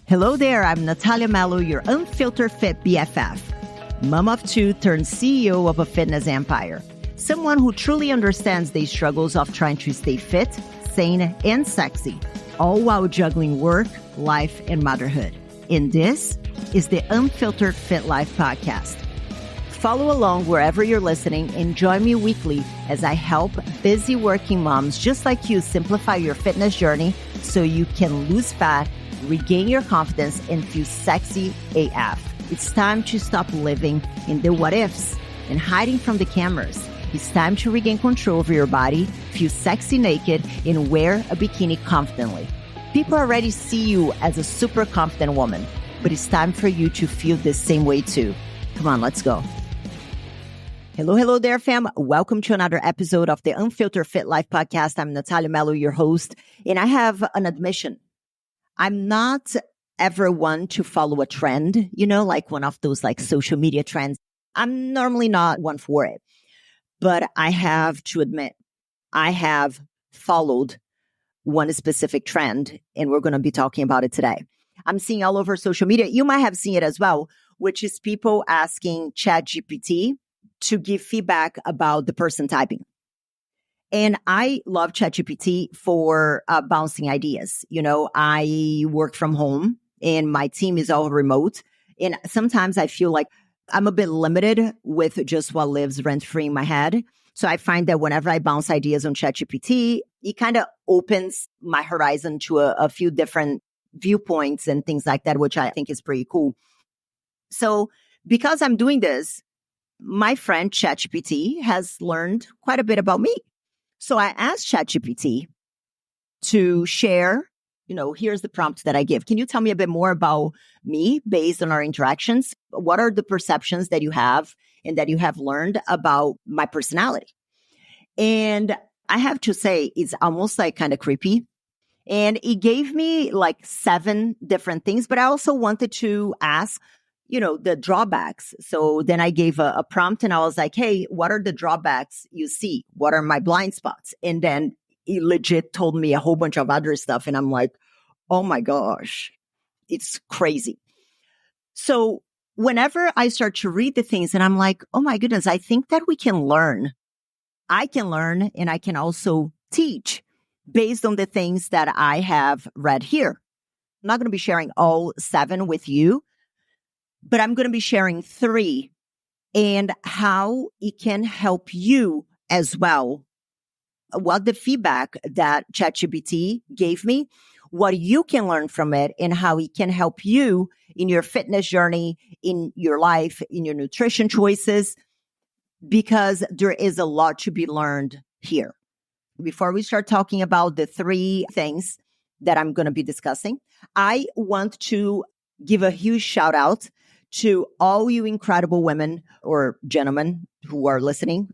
Hello there, I'm Nathalia Melo, your unfiltered fit BFF. Mom of two turned CEO of a fitness empire. Someone who truly understands the struggles of trying to stay fit, sane, and sexy, all while juggling work, life, and motherhood. And this is the Unfiltered Fit Life podcast. Follow along wherever you're listening and join me weekly as I help busy working moms just like you simplify your fitness journey so you can lose fat, regain your confidence, and feel sexy AF. It's time to stop living in the what ifs and hiding from the cameras. It's time to regain control over your body, feel sexy naked, and wear a bikini confidently. People already see you as a super confident woman, but it's time for you to feel the same way too. Come on, let's go. Hello there, fam. Welcome to another episode of the Unfiltered Fit Life podcast. I'm Nathalia Melo, your host, and I have an admission. I'm not ever one to follow a trend, like one of those like social media trends. I'm normally not one for it, but I have to admit, I have followed one specific trend, and we're going to be talking about it today. I'm seeing all over social media. You might have seen it as well, which is people asking ChatGPT to give feedback about the person typing. And I love ChatGPT for bouncing ideas. I work from home and my team is all remote. And sometimes I feel like I'm a bit limited with just what lives rent-free in my head. So I find that whenever I bounce ideas on ChatGPT, it kind of opens my horizon to a few different viewpoints and things like that, which I think is pretty cool. So because I'm doing this, my friend ChatGPT has learned quite a bit about me. So I asked ChatGPT to share, here's the prompt that I give. Can you tell me a bit more about me based on our interactions? What are the perceptions that you have and that you have learned about my personality? And I have to say, it's almost like kind of creepy. And it gave me like 7 different things, but I also wanted to ask, the drawbacks. So then I gave a prompt and I was like, hey, what are the drawbacks you see? What are my blind spots? And then he legit told me a whole bunch of other stuff. And I'm like, oh my gosh, it's crazy. So whenever I start to read the things and I'm like, oh my goodness, I think that we can learn. I can learn and I can also teach based on the things that I have read here. I'm not going to be sharing all 7 with you, but I'm going to be sharing 3 and how it can help you as well. What the feedback that ChatGPT gave me, what you can learn from it, and how it can help you in your fitness journey, in your life, in your nutrition choices, because there is a lot to be learned here. Before we start talking about the 3 things that I'm going to be discussing, I want to give a huge shout out to all you incredible women or gentlemen who are listening,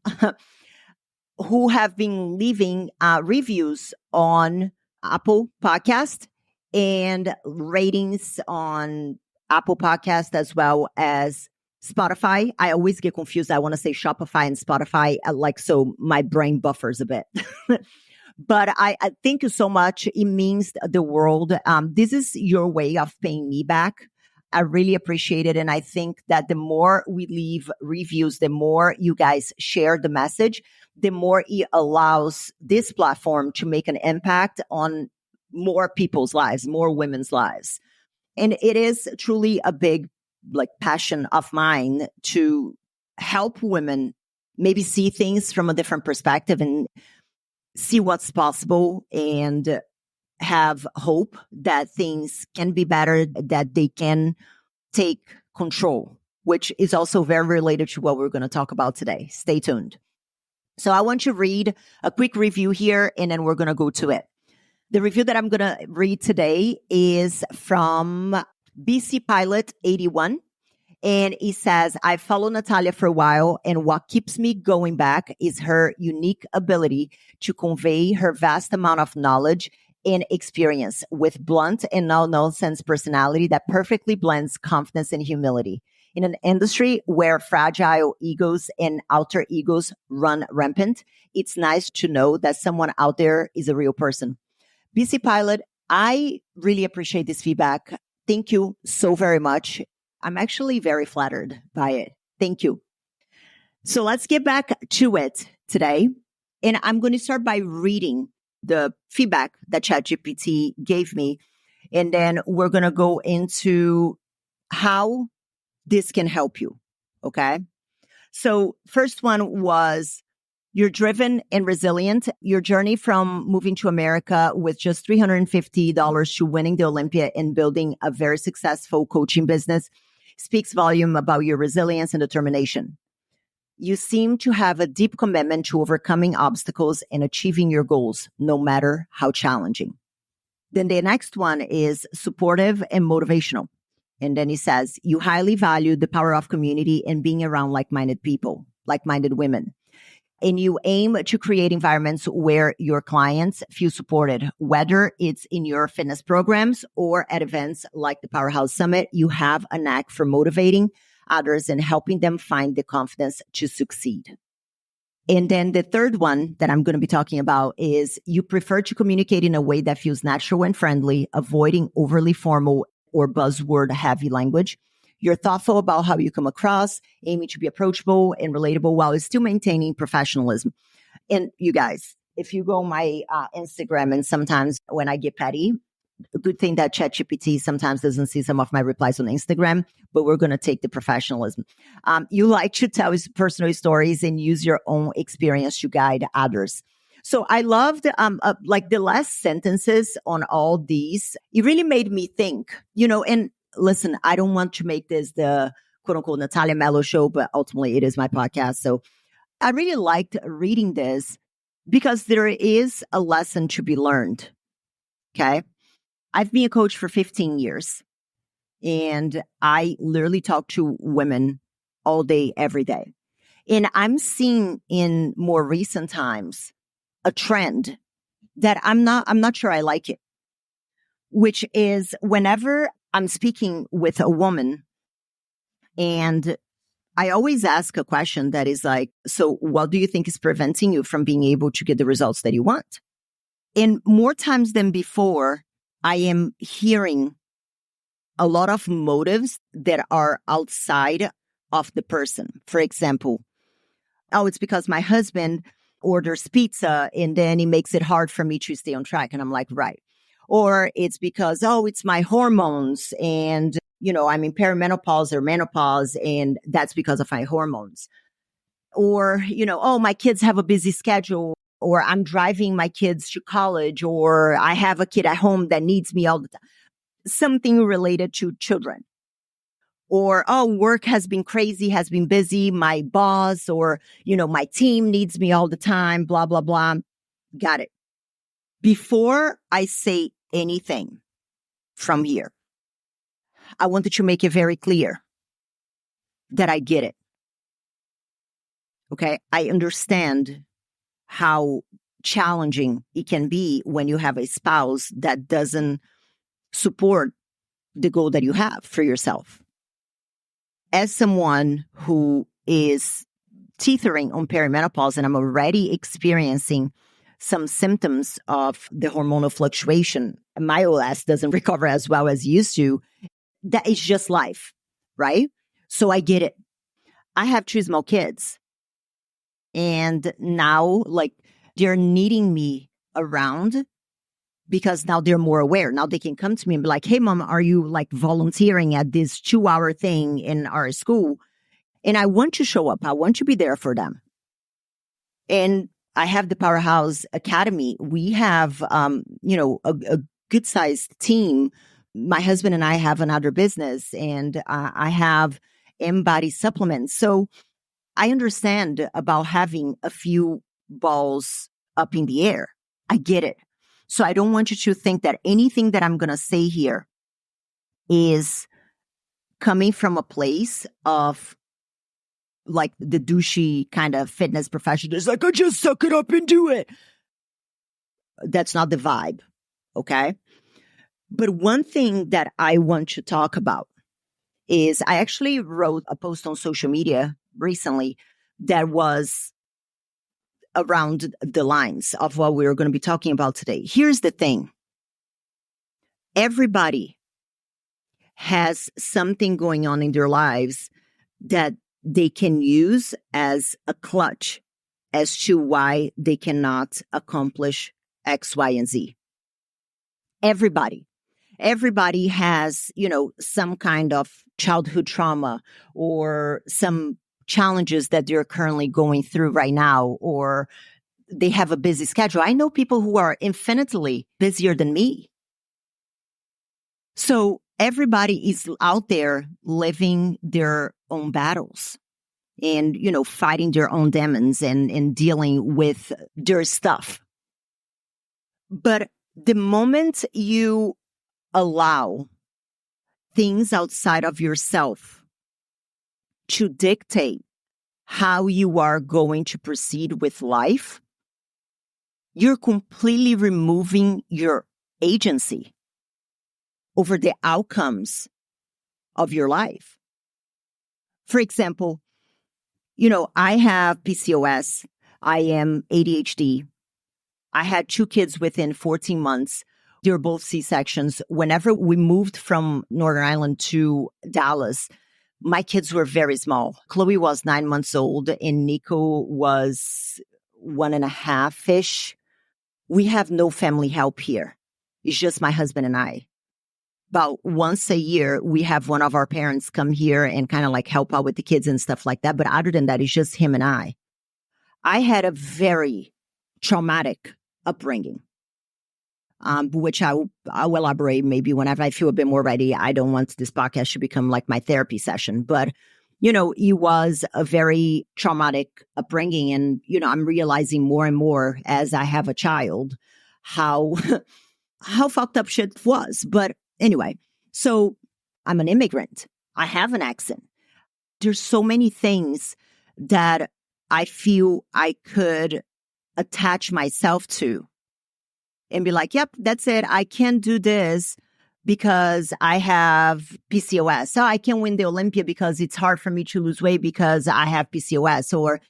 who have been leaving reviews on Apple Podcast and ratings on Apple Podcast as well as Spotify. I always get confused. I want to say Shopify and Spotify, so my brain buffers a bit. But I thank you so much. It means the world. This is your way of paying me back. I really appreciate it. And I think that the more we leave reviews, the more you guys share the message, the more it allows this platform to make an impact on more people's lives, more women's lives. And it is truly a big passion of mine to help women maybe see things from a different perspective and see what's possible and have hope that things can be better, that they can take control, which is also very related to what we're going to talk about today. Stay tuned. So I want to read a quick review here, and then we're going to go to it. The review that I'm going to read today is from BC Pilot 81. And he says, I follow Nathalia for a while, and what keeps me going back is her unique ability to convey her vast amount of knowledge and experience with blunt and no-nonsense personality that perfectly blends confidence and humility. In an industry where fragile egos and alter egos run rampant, it's nice to know that someone out there is a real person. BC Pilot, I really appreciate this feedback. Thank you so very much. I'm actually very flattered by it. Thank you. So let's get back to it today. And I'm going to start by reading the feedback that ChatGPT gave me. And then we're going to go into how this can help you. Okay. So first one was, you're driven and resilient. Your journey from moving to America with just $350 to winning the Olympia and building a very successful coaching business speaks volume about your resilience and determination. You seem to have a deep commitment to overcoming obstacles and achieving your goals, no matter how challenging. Then the next one is supportive and motivational. And then he says, you highly value the power of community and being around like-minded people, like-minded women. And you aim to create environments where your clients feel supported, whether it's in your fitness programs or at events like the Powerhouse Summit. You have a knack for motivating others and helping them find the confidence to succeed. And then the third one that I'm going to be talking about is you prefer to communicate in a way that feels natural and friendly, avoiding overly formal or buzzword heavy language. You're thoughtful about how you come across, aiming to be approachable and relatable while still maintaining professionalism. And you guys, if you go on my Instagram, and sometimes when I get petty, a good thing that ChatGPT sometimes doesn't see some of my replies on Instagram, but we're going to take the professionalism. You like to tell personal stories and use your own experience to guide others. So I loved like the last sentences on all these. It really made me think, and listen, I don't want to make this the quote unquote Nathalia Melo show, but ultimately it is my podcast. So I really liked reading this because there is a lesson to be learned. Okay. I've been a coach for 15 years and I literally talk to women all day, every day. And I'm seeing in more recent times a trend that I'm not sure I like it, which is whenever I'm speaking with a woman and I always ask a question that is like, so what do you think is preventing you from being able to get the results that you want? And more times than before, I am hearing a lot of motives that are outside of the person. For example, it's because my husband orders pizza and then he makes it hard for me to stay on track. And I'm like, right. Or it's because, it's my hormones and, I'm in perimenopause or menopause and that's because of my hormones. Or, my kids have a busy schedule or I'm driving my kids to college or I have a kid at home that needs me all the time. Something related to children. Or, work has been crazy, has been busy. My boss or, my team needs me all the time, blah, blah, blah. Got it. Before I say anything from here, I wanted to make it very clear that I get it. Okay. I understand how challenging it can be when you have a spouse that doesn't support the goal that you have for yourself. As someone who is teetering on perimenopause and I'm already experiencing some symptoms of the hormonal fluctuation, my OS doesn't recover as well as used to. That is just life, right? So I get it. I have 2 small kids. And now, they're needing me around because now they're more aware. Now they can come to me and be like, hey, mom, are you volunteering at this 2-hour thing in our school? And I want to show up. I want to be there for them. And I have the Powerhouse Academy. We have, a good sized team. My husband and I have another business and I have Embody supplements. So I understand about having a few balls up in the air. I get it. So I don't want you to think that anything that I'm going to say here is coming from a place of the douchey kind of fitness professional. It's I just suck it up and do it. That's not the vibe. Okay. But one thing that I want to talk about is I actually wrote a post on social media recently that was around the lines of what we're going to be talking about today. Here's the thing. Everybody has something going on in their lives that they can use as a clutch as to why they cannot accomplish X, Y, and Z. Everybody has, some kind of childhood trauma or some challenges that they're currently going through right now, or they have a busy schedule. I know people who are infinitely busier than me. So everybody is out there living their own battles and, fighting their own demons and dealing with their stuff. But the moment you allow things outside of yourself to dictate how you are going to proceed with life, you're completely removing your agency over the outcomes of your life. For example, I have PCOS. I am ADHD. I had 2 kids within 14 months. They were both C-sections. Whenever we moved from Northern Ireland to Dallas, my kids were very small. Chloe was 9 months old and Nico was 1.5-ish. We have no family help here. It's just my husband and I. About once a year, we have one of our parents come here and kind of like help out with the kids and stuff like that. But other than that, it's just him and I. I had a very traumatic upbringing, which I will elaborate maybe whenever I feel a bit more ready. I don't want this podcast to become like my therapy session, but it was a very traumatic upbringing. And, I'm realizing more and more as I have a child, how fucked up shit was. But anyway, so I'm an immigrant. I have an accent. There's so many things that I feel I could attach myself to and be like, yep, that's it. I can't do this because I have PCOS. So I can't win the Olympia because it's hard for me to lose weight because I have PCOS. Or,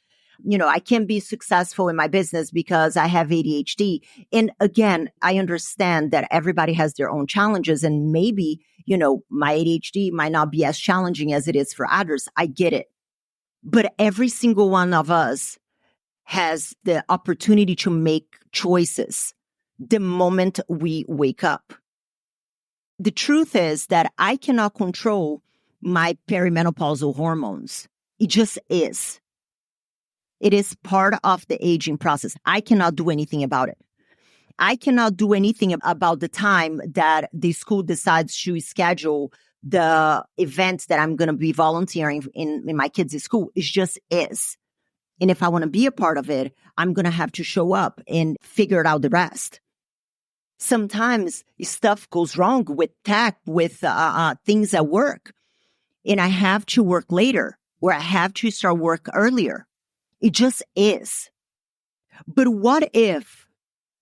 I can't be successful in my business because I have ADHD. And again, I understand that everybody has their own challenges and maybe, my ADHD might not be as challenging as it is for others. I get it. But every single one of us has the opportunity to make choices the moment we wake up. The truth is that I cannot control my perimenopausal hormones. It just is. It is part of the aging process. I cannot do anything about it. I cannot do anything about the time that the school decides to schedule the events that I'm going to be volunteering in my kids' school. It just is. And if I want to be a part of it, I'm going to have to show up and figure it out the rest. Sometimes stuff goes wrong with tech, with things at work, and I have to work later or I have to start work earlier. It just is. But what if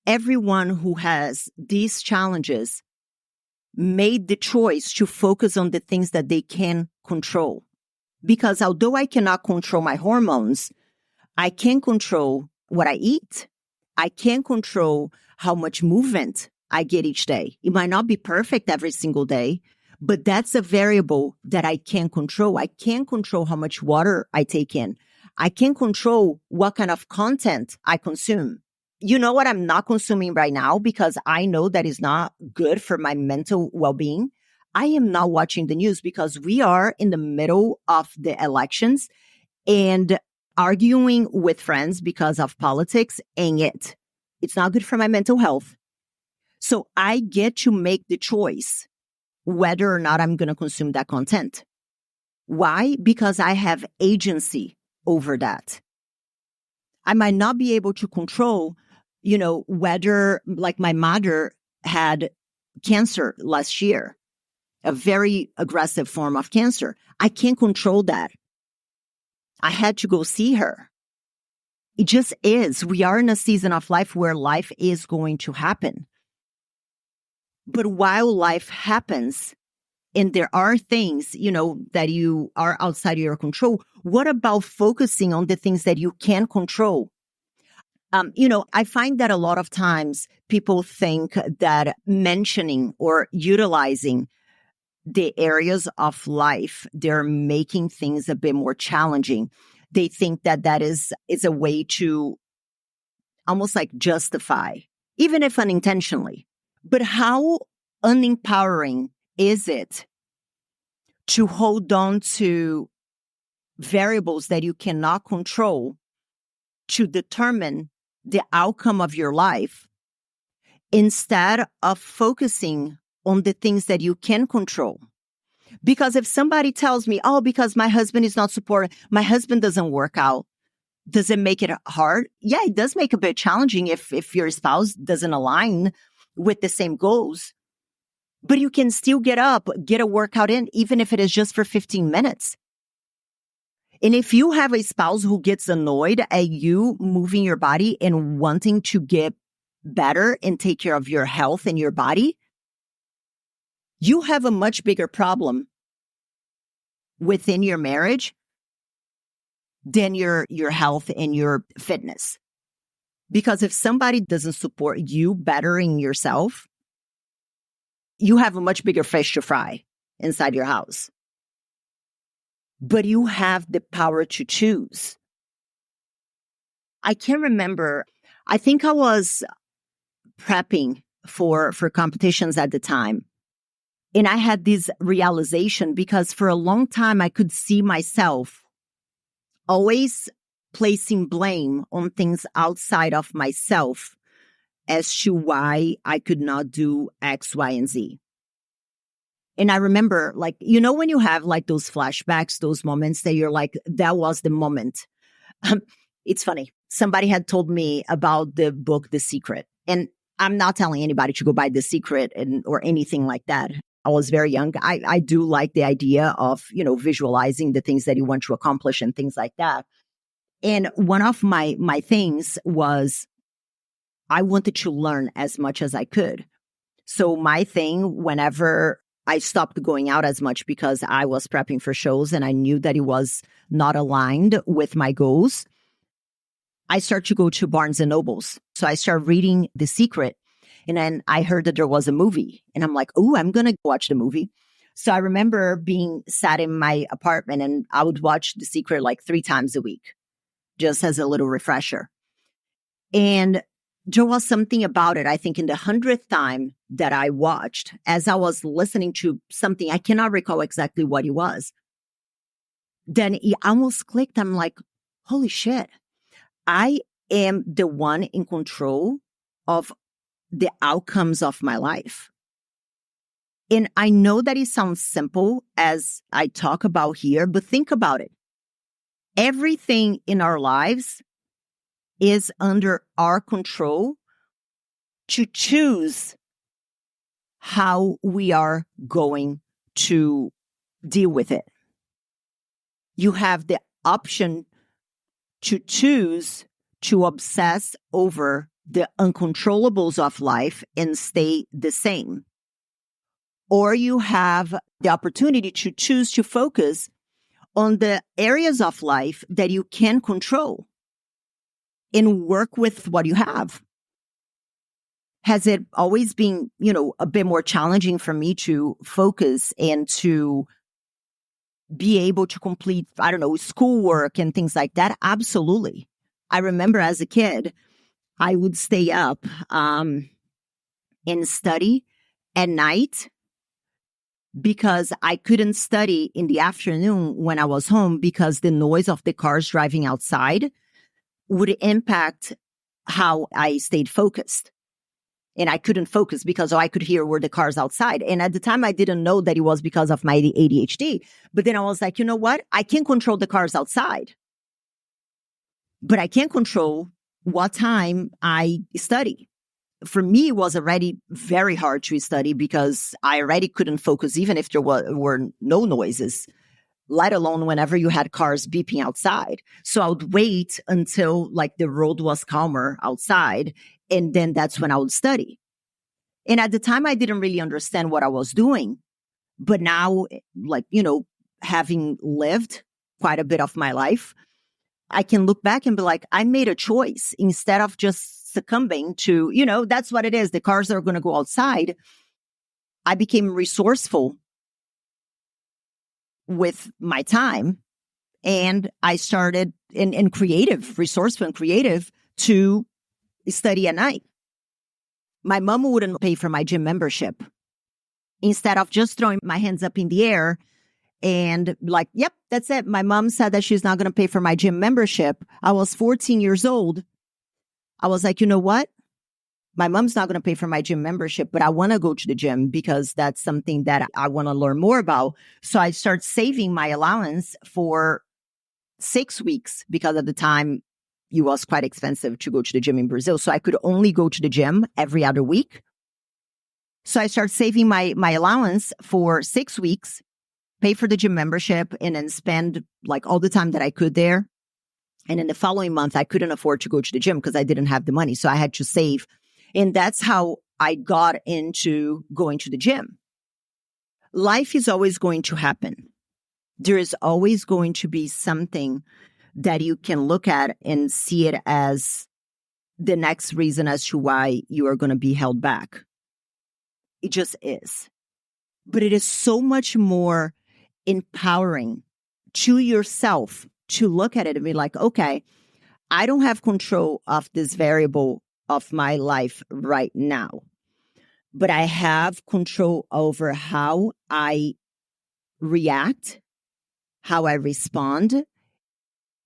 everyone who has these challenges made the choice to focus on the things that they can control? Because although I cannot control my hormones, I can control what I eat. I can control how much movement I get each day. It might not be perfect every single day, but that's a variable that I can control. I can control how much water I take in. I can control what kind of content I consume. You know what I'm not consuming right now because I know that is not good for my mental well-being? I am not watching the news because we are in the middle of the elections and arguing with friends because of politics ain't it. It's not good for my mental health. So I get to make the choice whether or not I'm going to consume that content. Why? Because I have agency over that. I might not be able to control, whether like my mother had cancer last year, a very aggressive form of cancer. I can't control that. I had to go see her. It just is. We are in a season of life where life is going to happen. But while life happens, and there are things, that you are outside of your control, what about focusing on the things that you can control? I find that a lot of times people think that mentioning or utilizing the areas of life, they're making things a bit more challenging. They think that is a way to almost like justify, even if unintentionally. But how unempowering is it to hold on to variables that you cannot control to determine the outcome of your life instead of focusing on the things that you can control? Because if somebody tells me, oh, because my husband is not supportive, my husband doesn't work out, does it make it hard? Yeah, it does make it a bit challenging if your spouse doesn't align with the same goals. But you can still get up, get a workout in, even if it is just for 15 minutes. And if you have a spouse who gets annoyed at you moving your body and wanting to get better and take care of your health and your body, you have a much bigger problem within your marriage than your health and your fitness. Because if somebody doesn't support you bettering yourself, you have a much bigger fish to fry inside your house. But you have the power to choose. I can remember, I think I was prepping for competitions at the time. And I had this realization because for a long time, I could see myself always placing blame on things outside of myself as to why I could not do X, Y, and Z. And I remember, like, you know, when you have like those flashbacks, those moments that you're like, that was the moment. It's funny. Somebody had told me about the book, The Secret. And I'm not telling anybody to go buy The Secret or anything like that. I was very young. I do like the idea of, you know, visualizing the things that you want to accomplish and things like that. And one of my things was I wanted to learn as much as I could. So my thing, whenever I stopped going out as much because I was prepping for shows and I knew that it was not aligned with my goals, I started to go to Barnes and Nobles. So I started reading The Secret. And then I heard that there was a movie. And I'm like, oh, I'm going to watch the movie. So I remember being sat in my apartment and I would watch The Secret like 3 times a week, just as a little refresher. And there was something about it, I think in the 100th time that I watched, as I was listening to something, I cannot recall exactly what it was. Then it almost clicked. I'm like, holy shit, I am the one in control of the outcomes of my life. And I know that it sounds simple as I talk about here, but think about it. Everything in our lives is under our control to choose how we are going to deal with it. You have the option to choose to obsess over the uncontrollables of life and stay the same. Or you have the opportunity to choose to focus on the areas of life that you can control and work with what you have. Has it always been, you know, a bit more challenging for me to focus and to be able to complete, I don't know, schoolwork and things like that? Absolutely. I remember as a kid, I would stay up and study at night because I couldn't study in the afternoon when I was home because the noise of the cars driving outside would impact how I stayed focused. And I couldn't focus because all I could hear were the cars outside. And at the time, I didn't know that it was because of my ADHD. But then I was like, you know what? I can't control the cars outside. But I can't control what time I study. For me, it was already very hard to study because I already couldn't focus even if there were no noises, let alone whenever you had cars beeping outside. So I would wait until like the road was calmer outside. And then that's when I would study. And at the time, I didn't really understand what I was doing. But now, like, you know, having lived quite a bit of my life, I can look back and be like, I made a choice instead of just succumbing to, you know, that's what it is. The cars are going to go outside. I became resourceful with my time. And I started in creative, resourceful and creative, to study at night. My mom wouldn't pay for my gym membership. Instead of just throwing my hands up in the air and like, yep, that's it. My mom said that she's not going to pay for my gym membership. I was 14 years old. I was like, you know what? My mom's not going to pay for my gym membership, but I want to go to the gym because that's something that I want to learn more about. So I start saving my allowance for 6 weeks, because at the time it was quite expensive to go to the gym in Brazil. So I could only go to the gym every other week. So I start saving my allowance for 6 weeks, pay for the gym membership, and then spend like all the time that I could there. And in the following month, I couldn't afford to go to the gym because I didn't have the money. So I had to save. And that's how I got into going to the gym. Life is always going to happen. There is always going to be something that you can look at and see it as the next reason as to why you are going to be held back. It just is. But it is so much more empowering to yourself to look at it and be like, okay, I don't have control of this variable of my life right now, but I have control over how I react, how I respond,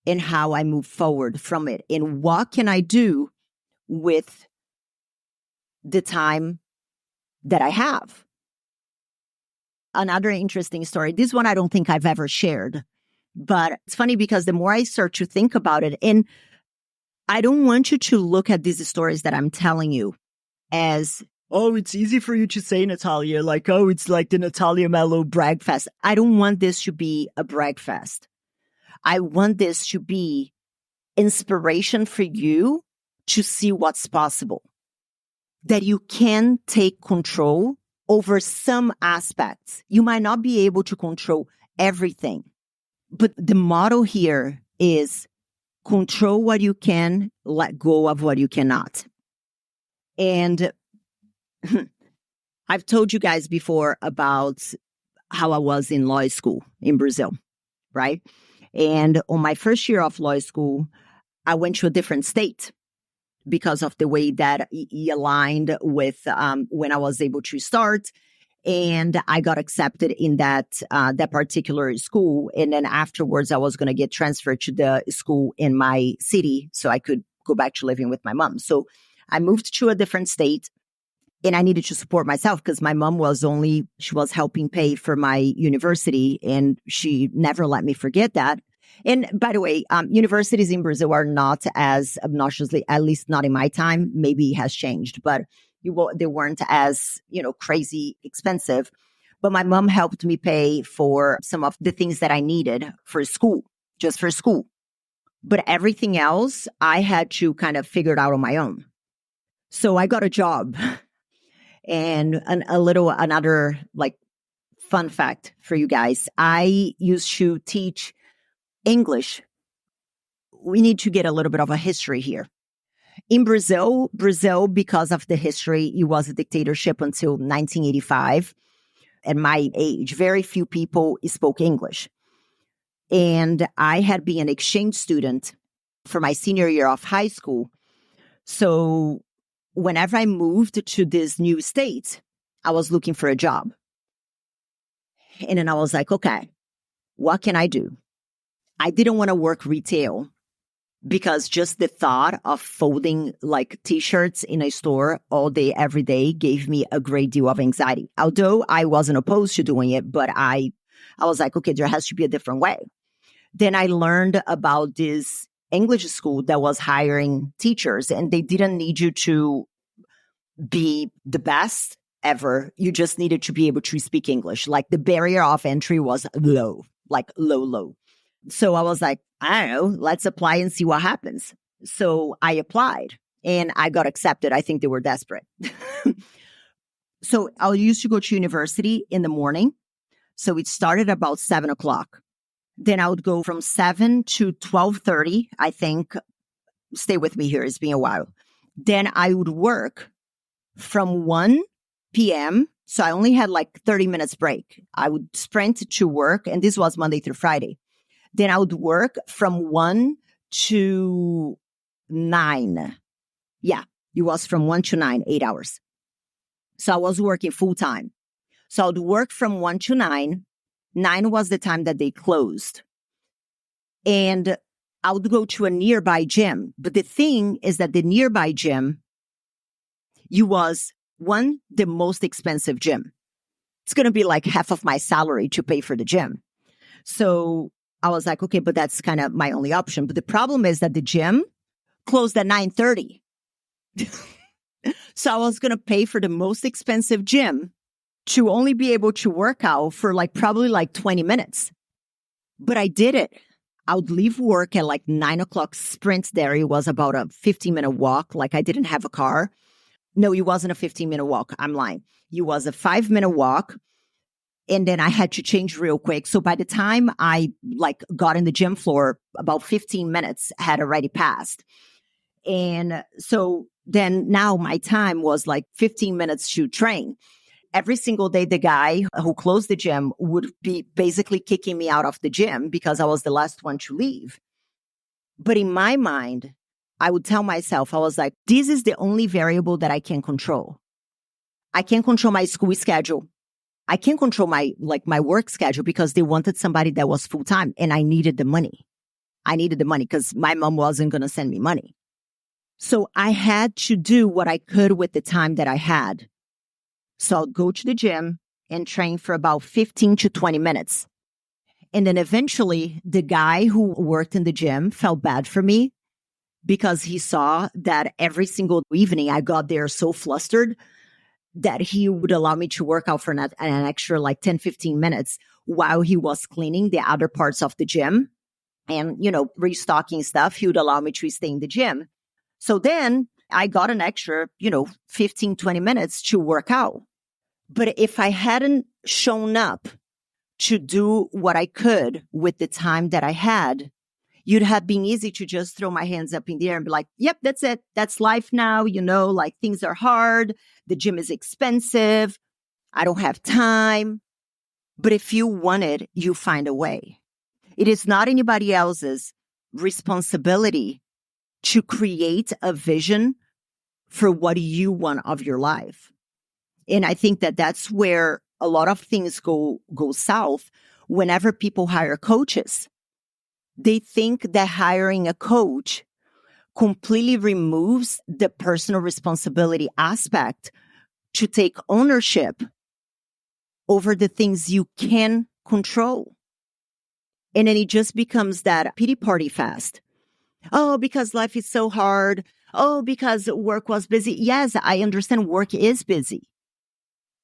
and how I move forward from it. And what can I do with the time that I have? Another interesting story. This one I don't think I've ever shared, but it's funny because the more I start to think about it, and I don't want you to look at these stories that I'm telling you as, oh, it's easy for you to say, Nathalia, like, oh, it's like the Nathalia Melo brag fest. I don't want this to be a brag fest. I want this to be inspiration for you to see what's possible. That you can take control over some aspects. You might not be able to control everything, but the motto here is control what you can, let go of what you cannot. And I've told you guys before about how I was in law school in Brazil, right? And on my first year of law school, I went to a different state because of the way that he aligned with when I was able to start. And I got accepted in that particular school. And then afterwards, I was going to get transferred to the school in my city so I could go back to living with my mom. So I moved to a different state, and I needed to support myself because my mom she was helping pay for my university, and she never let me forget that. And by the way, universities in Brazil are not as obnoxiously, at least not in my time. Maybe it has changed, but they weren't as, crazy expensive. But my mom helped me pay for some of the things that I needed for school, just for school. But everything else, I had to kind of figure it out on my own. So I got a job. And another like fun fact for you guys, I used to teach English. We need to get a little bit of a history here. In Brazil, because of the history, it was a dictatorship until 1985. At my age, very few people spoke English. And I had been an exchange student for my senior year of high school. So whenever I moved to this new state, I was looking for a job. And then I was like, okay, what can I do? I didn't want to work retail because just the thought of folding like t-shirts in a store all day, every day gave me a great deal of anxiety. Although I wasn't opposed to doing it, but I was like, okay, there has to be a different way. Then I learned about this English school that was hiring teachers, and they didn't need you to be the best ever. You just needed to be able to speak English. Like the barrier of entry was low, like low. So I was like, I don't know, let's apply and see what happens. So I applied and I got accepted. I think they were desperate. So I used to go to university in the morning. So it started about 7:00. Then I would go from 7 to 12:30. I think, stay with me here, it's been a while. Then I would work from 1 p.m. So I only had like 30 minutes break. I would sprint to work, and this was Monday through Friday. Then I would work from 1 to 9. Yeah, it was from 1 to 9, 8 hours. So I was working full time. So I would work from 1 to 9. 9 was the time that they closed. And I would go to a nearby gym. But the thing is that the nearby gym, it was the most expensive gym. It's going to be like half of my salary to pay for the gym. So I was like, okay, but that's kind of my only option. But the problem is that the gym closed at 9:30. So I was going to pay for the most expensive gym to only be able to work out for probably 20 minutes. But I did it. I would leave work at 9 o'clock, sprint there. It was about a 15-minute walk. I didn't have a car. No, it wasn't a 15-minute walk. I'm lying. It was a 5-minute walk. And then I had to change real quick. So by the time I got in the gym floor, about 15 minutes had already passed. And so then now my time was 15 minutes to train. Every single day, the guy who closed the gym would be basically kicking me out of the gym because I was the last one to leave. But in my mind, I would tell myself, I was like, this is the only variable that I can control. I can't control my school schedule. I can't control my work schedule because they wanted somebody that was full time and I needed the money. I needed the money because my mom wasn't going to send me money. So I had to do what I could with the time that I had. So I'd go to the gym and train for about 15 to 20 minutes. And then eventually the guy who worked in the gym felt bad for me because he saw that every single evening I got there so flustered that he would allow me to work out for an extra 10, 15 minutes while he was cleaning the other parts of the gym and, restocking stuff. He would allow me to stay in the gym. So then I got an extra, 15, 20 minutes to work out. But if I hadn't shown up to do what I could with the time that I had, you'd have been easy to just throw my hands up in the air and be like, yep, that's it. That's life now. Things are hard. The gym is expensive. I don't have time. But if you want it, you find a way. It is not anybody else's responsibility to create a vision for what you want of your life. And I think that that's where a lot of things go south whenever people hire coaches. They think that hiring a coach completely removes the personal responsibility aspect to take ownership over the things you can control. And then it just becomes that pity party fest. Oh, because life is so hard. Oh, because work was busy. Yes, I understand work is busy.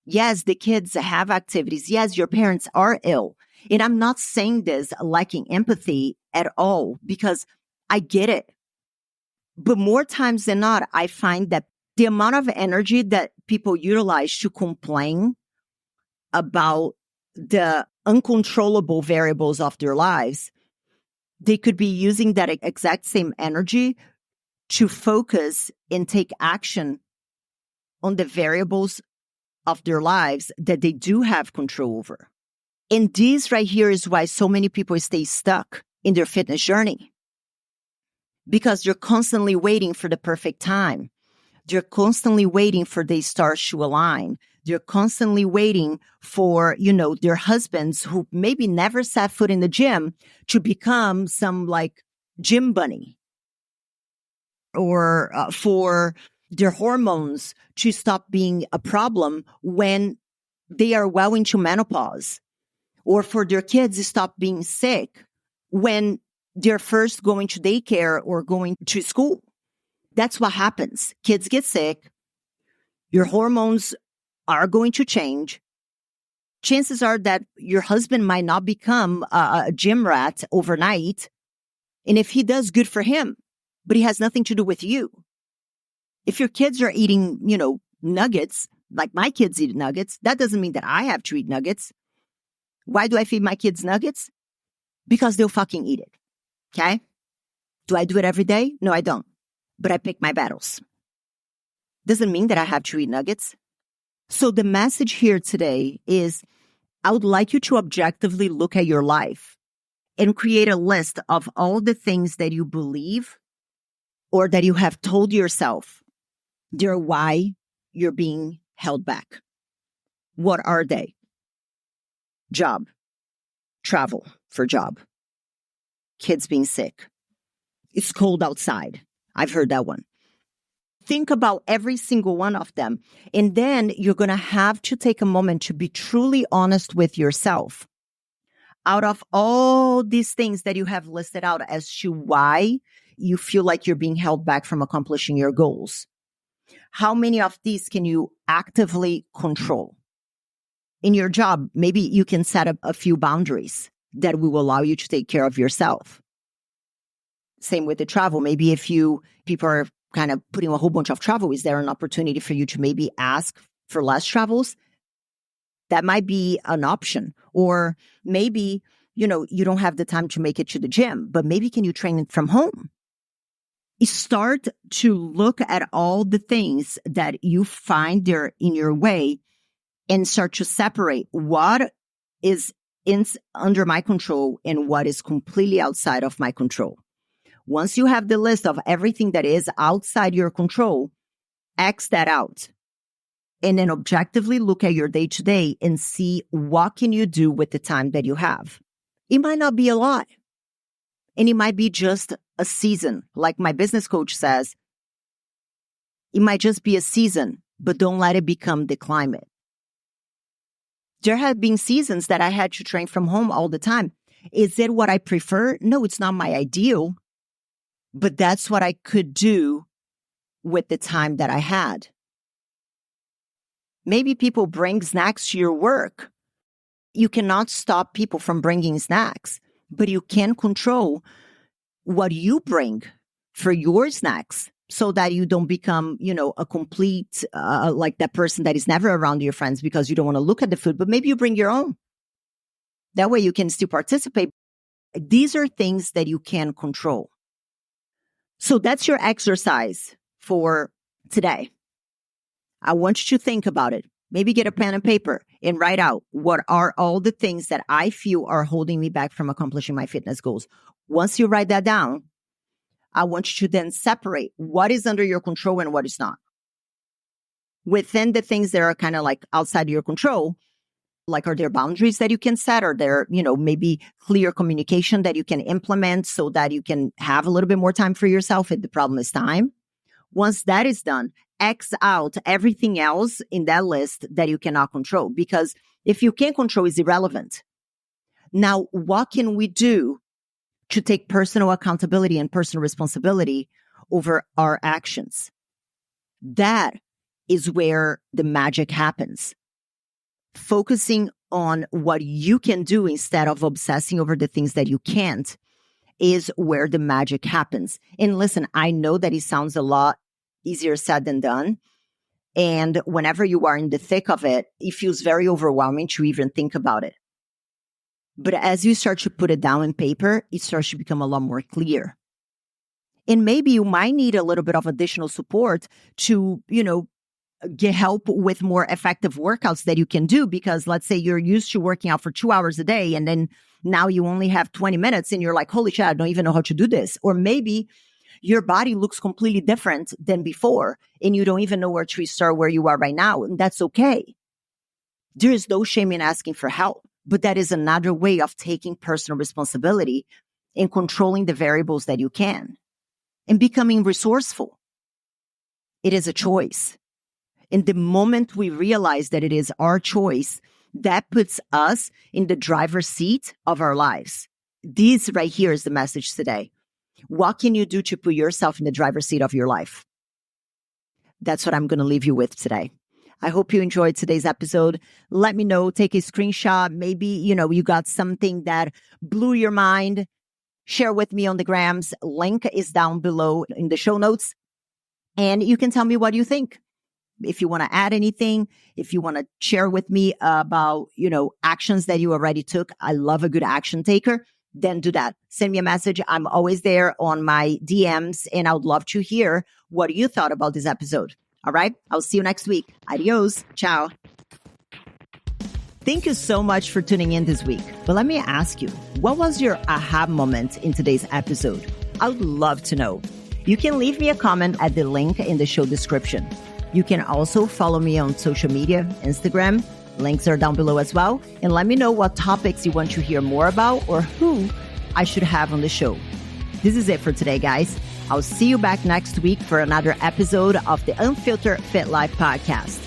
Yes, the kids have activities. Yes, your parents are ill. And I'm not saying this lacking empathy at all because I get it. But more times than not, I find that the amount of energy that people utilize to complain about the uncontrollable variables of their lives, they could be using that exact same energy to focus and take action on the variables of their lives that they do have control over. And this right here is why so many people stay stuck in their fitness journey. Because they're constantly waiting for the perfect time. They're constantly waiting for the stars to align. They're constantly waiting for, their husbands who maybe never set foot in the gym to become some gym bunny. Or for their hormones to stop being a problem when they are well into menopause. Or for their kids to stop being sick when they're first going to daycare or going to school. That's what happens. Kids get sick. Your hormones are going to change. Chances are that your husband might not become a gym rat overnight. And if he does, good for him. But it has nothing to do with you. If your kids are eating, nuggets, like my kids eat nuggets, that doesn't mean that I have to eat nuggets. Why do I feed my kids nuggets? Because they'll fucking eat it. Okay? Do I do it every day? No, I don't. But I pick my battles. Doesn't mean that I have to eat nuggets. So the message here today is I would like you to objectively look at your life and create a list of all the things that you believe or that you have told yourself they're why you're being held back. What are they? Job, travel for job, kids being sick. It's cold outside. I've heard that one. Think about every single one of them. And then you're going to have to take a moment to be truly honest with yourself. Out of all these things that you have listed out as to why you feel like you're being held back from accomplishing your goals, how many of these can you actively control? In your job, maybe you can set up a few boundaries that will allow you to take care of yourself. Same with the travel. Maybe if people are kind of putting a whole bunch of travel, is there an opportunity for you to maybe ask for less travels? That might be an option. Or maybe, you don't have the time to make it to the gym, but maybe can you train it from home? Start to look at all the things that you find there in your way and start to separate what is under my control and what is completely outside of my control. Once you have the list of everything that is outside your control, X that out. And then objectively look at your day-to-day and see what can you do with the time that you have. It might not be a lot. And it might be just a season. Like my business coach says, it might just be a season, but don't let it become the climate. There have been seasons that I had to train from home all the time. Is it what I prefer? No, it's not my ideal. But that's what I could do with the time that I had. Maybe people bring snacks to your work. You cannot stop people from bringing snacks, but you can control what you bring for your snacks so that you don't become, a complete, like that person that is never around your friends because you don't want to look at the food, but maybe you bring your own. That way you can still participate. These are things that you can control. So that's your exercise for today. I want you to think about it. Maybe get a pen and paper and write out what are all the things that I feel are holding me back from accomplishing my fitness goals. Once you write that down, I want you to then separate what is under your control and what is not. Within the things that are kind of like outside your control, like are there boundaries that you can set? Are there, maybe clear communication that you can implement so that you can have a little bit more time for yourself if the problem is time? Once that is done, X out everything else in that list that you cannot control, because if you can't control, it's irrelevant. Now, what can we do to take personal accountability and personal responsibility over our actions? That is where the magic happens. Focusing on what you can do instead of obsessing over the things that you can't is where the magic happens. And listen, I know that it sounds a lot easier said than done. And whenever you are in the thick of it, it feels very overwhelming to even think about it. But as you start to put it down in paper, it starts to become a lot more clear. And maybe you might need a little bit of additional support to, get help with more effective workouts that you can do, because let's say you're used to working out for 2 hours a day and then now you only have 20 minutes and you're like, holy shit, I don't even know how to do this. Or maybe your body looks completely different than before and you don't even know where to start where you are right now. And that's okay. There is no shame in asking for help, but that is another way of taking personal responsibility and controlling the variables that you can and becoming resourceful. It is a choice. And the moment we realize that it is our choice, that puts us in the driver's seat of our lives. This right here is the message today. What can you do to put yourself in the driver's seat of your life? That's what I'm going to leave you with today. I hope you enjoyed today's episode. Let me know, take a screenshot. Maybe, you got something that blew your mind. Share with me on the grams. Link is down below in the show notes. And you can tell me what you think. If you want to add anything, if you want to share with me about, actions that you already took. I love a good action taker. Then do that. Send me a message. I'm always there on my DMs and I would love to hear what you thought about this episode. All right. I'll see you next week. Adios. Ciao. Thank you so much for tuning in this week. But let me ask you, what was your aha moment in today's episode? I would love to know. You can leave me a comment at the link in the show description. You can also follow me on social media, Instagram. Links are down below as well. And let me know what topics you want to hear more about or who I should have on the show. This is it for today, guys. I'll see you back next week for another episode of the Unfiltered Fit Life podcast.